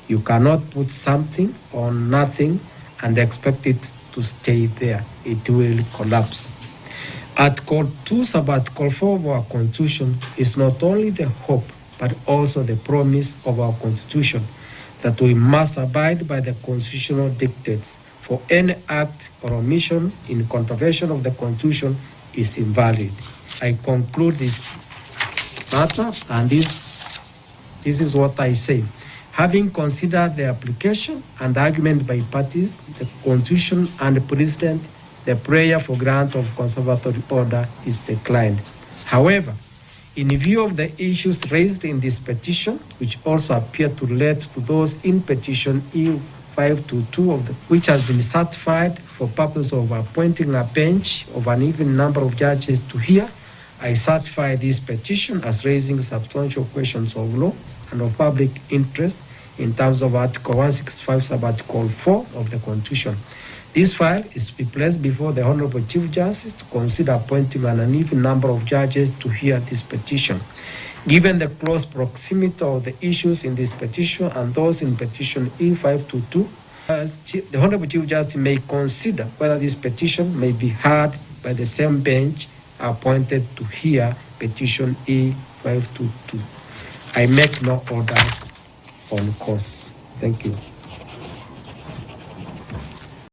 You cannot put something on nothing and expect it to stay there. It will collapse. Article 2, Sub-Article 4 of our Constitution is not only the hope, but also the promise of our Constitution that we must abide by the constitutional dictates, for any act or omission in contravention of the Constitution is invalid. I conclude this matter, and this is what I say. Having considered the application and argument by parties, the Constitution and the President, the prayer for grant of conservatory order is declined. However, in view of the issues raised in this petition, which also appear to relate to those in petition E522 which has been certified for purpose of appointing a bench of an even number of judges to hear, I certify this petition as raising substantial questions of law and of public interest in terms of Article 165, Sub-Article 4 of the Constitution. This file is to be placed before the Honorable Chief Justice to consider appointing an uneven number of judges to hear this petition. Given the close proximity of the issues in this petition and those in petition E522, the Honorable Chief Justice may consider whether this petition may be heard by the same bench appointed to hear petition E522. I make no orders on course. Thank you.